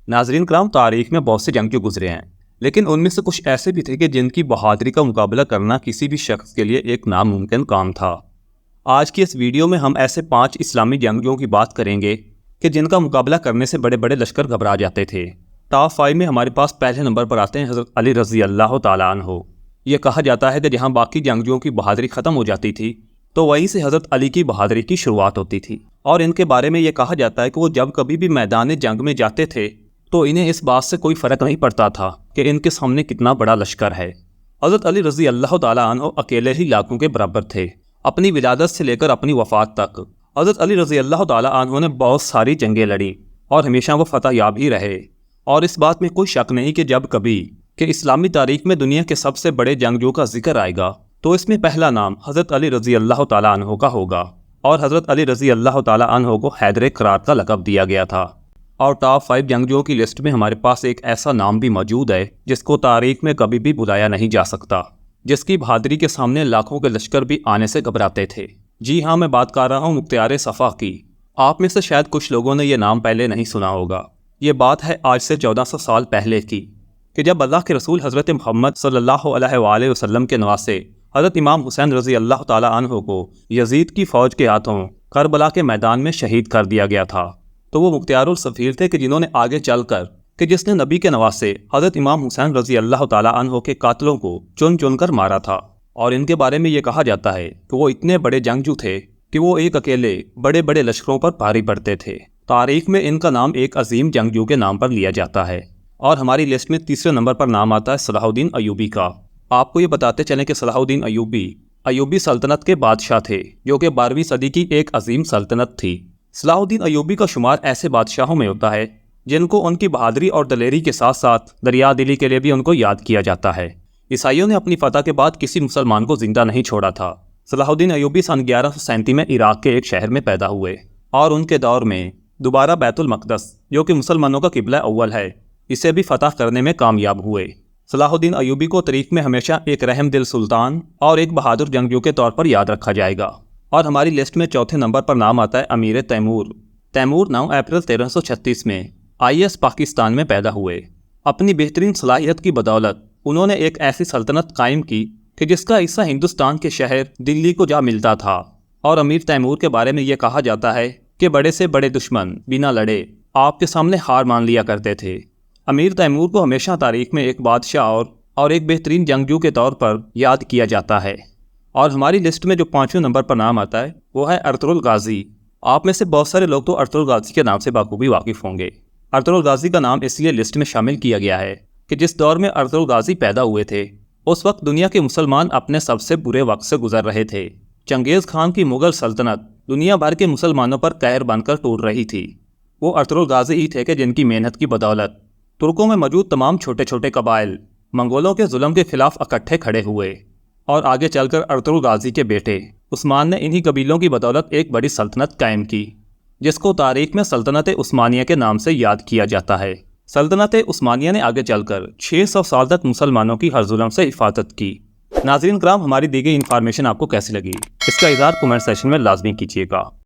ناظرین کرام، تاریخ میں بہت سے جنگجو گزرے ہیں، لیکن ان میں سے کچھ ایسے بھی تھے کہ جن کی بہادری کا مقابلہ کرنا کسی بھی شخص کے لیے ایک ناممکن کام تھا۔ آج کی اس ویڈیو میں ہم ایسے 5 اسلامی جنگجوؤں کی بات کریں گے کہ جن کا مقابلہ کرنے سے بڑے بڑے لشکر گھبرا جاتے تھے۔ ٹاپ 5 میں ہمارے پاس پہلے نمبر پر آتے ہیں حضرت علی رضی اللہ تعالیٰ عنہ۔ یہ کہا جاتا ہے کہ جہاں باقی جنگجوؤں کی بہادری ختم ہو جاتی تھی تو وہیں سے حضرت علی کی بہادری کی شروعات ہوتی تھی، اور ان کے بارے میں یہ کہا جاتا ہے کہ وہ جب کبھی بھی میدان جنگ میں جاتے تھے تو انہیں اس بات سے کوئی فرق نہیں پڑتا تھا کہ ان کے سامنے کتنا بڑا لشکر ہے۔ حضرت علی رضی اللہ تعالیٰ عنہ اکیلے ہی لاکھوں کے برابر تھے۔ اپنی ولادت سے لے کر اپنی وفات تک حضرت علی رضی اللہ تعالیٰ عنہ نے بہت ساری جنگیں لڑیں اور ہمیشہ وہ فتح یاب ہی رہے، اور اس بات میں کوئی شک نہیں کہ جب کبھی کہ اسلامی تاریخ میں دنیا کے سب سے بڑے جنگجو کا ذکر آئے گا تو اس میں پہلا نام حضرت علی رضی اللہ تعالیٰ عنہ کا ہوگا، اور حضرت علی رضی اللہ تعالیٰ عنہ کو حیدر کرار کا لقب دیا گیا تھا۔ اور ٹاپ 5 جنگجوؤں کی لسٹ میں ہمارے پاس ایک ایسا نام بھی موجود ہے جس کو تاریخ میں کبھی بھی بلایا نہیں جا سکتا، جس کی بہادری کے سامنے لاکھوں کے لشکر بھی آنے سے گھبراتے تھے۔ جی ہاں، میں بات کر رہا ہوں مختار صفا کی۔ آپ میں سے شاید کچھ لوگوں نے یہ نام پہلے نہیں سنا ہوگا۔ یہ بات ہے آج سے 1400 سال پہلے کی، کہ جب اللہ کے رسول حضرت محمد صلی اللہ علیہ وآلہ وسلم کے نواسے حضرت امام حسین رضی اللہ تعالیٰ عنہ کو یزید کی فوج کے ہاتھوں کربلا کے میدان میں شہید کر دیا گیا تھا، تو وہ مختار الصفیر تھے کہ جنہوں نے آگے چل کر کہ جس نے نبی کے نواسے حضرت امام حسین رضی اللہ تعالیٰ عنہ کے قاتلوں کو چن چن کر مارا تھا۔ اور ان کے بارے میں یہ کہا جاتا ہے کہ وہ اتنے بڑے جنگجو تھے کہ وہ ایک اکیلے بڑے بڑے لشکروں پر بھاری پڑتے تھے۔ تاریخ میں ان کا نام ایک عظیم جنگجو کے نام پر لیا جاتا ہے، اور ہماری لسٹ میں تیسرے نمبر پر نام آتا ہے صلاح الدین ایوبی کا۔ آپ کو یہ بتاتے چلیں کہ صلاح الدین ایوبی سلطنت کے بادشاہ تھے، جو کہ 12ویں صدی کی ایک عظیم سلطنت تھی۔ صلاح الدین ایوبی کا شمار ایسے بادشاہوں میں ہوتا ہے جن کو ان کی بہادری اور دلیری کے ساتھ ساتھ دریا دلی کے لیے بھی ان کو یاد کیا جاتا ہے۔ عیسائیوں نے اپنی فتح کے بعد کسی مسلمان کو زندہ نہیں چھوڑا تھا۔ صلاح الدین ایوبی سن 1137 میں عراق کے ایک شہر میں پیدا ہوئے، اور ان کے دور میں دوبارہ بیت المقدس، جو کہ مسلمانوں کا قبلہ اول ہے، اسے بھی فتح کرنے میں کامیاب ہوئے۔ صلاح الدین ایوبی کو تاریخ میں ہمیشہ ایک رحم دل سلطان اور ایک بہادر جنگجو کے طور پر یاد رکھا جائے گا۔ اور ہماری لسٹ میں چوتھے نمبر پر نام آتا ہے امیر تیمور۔ 9 اپریل 1336 میں IS پاکستان میں پیدا ہوئے۔ اپنی بہترین صلاحیت کی بدولت انہوں نے ایک ایسی سلطنت قائم کی کہ جس کا حصہ ہندوستان کے شہر دلی کو جا ملتا تھا۔ اور امیر تیمور کے بارے میں یہ کہا جاتا ہے کہ بڑے سے بڑے دشمن بنا لڑے آپ کے سامنے ہار مان لیا کرتے تھے۔ امیر تیمور کو ہمیشہ تاریخ میں ایک بادشاہ اور ایک بہترین جنگجو کے طور پر یاد کیا جاتا ہے۔ اور ہماری لسٹ میں جو 5ویں نمبر پر نام آتا ہے وہ ہے ارطغرل غازی۔ آپ میں سے بہت سارے لوگ تو ارطغرل غازی کے نام سے بخوبی واقف ہوں گے۔ ارطغرل غازی کا نام اس لیے لسٹ میں شامل کیا گیا ہے کہ جس دور میں ارطغرل غازی پیدا ہوئے تھے اس وقت دنیا کے مسلمان اپنے سب سے برے وقت سے گزر رہے تھے۔ چنگیز خان کی مغل سلطنت دنیا بھر کے مسلمانوں پر قہر بن کر ٹوٹ رہی تھی۔ وہ ارطغرل غازی ہی تھے کہ جن کی محنت کی بدولت ترکوں میں موجود تمام چھوٹے چھوٹے قبائل منگولوں کے ظلم کے خلاف اکٹھے کھڑے ہوئے، اور آگے چل کر ارطغرل غازی کے بیٹے عثمان نے انہی قبیلوں کی بدولت ایک بڑی سلطنت قائم کی، جس کو تاریخ میں سلطنت عثمانیہ کے نام سے یاد کیا جاتا ہے۔ سلطنت عثمانیہ نے آگے چل کر 600 سال تک مسلمانوں کی ہر ظلم سے حفاظت کی۔ ناظرین کرام، ہماری دی گئی انفارمیشن آپ کو کیسی لگی؟ اس کا اظہار کمنٹ سیکشن میں لازمی کیجیے گا۔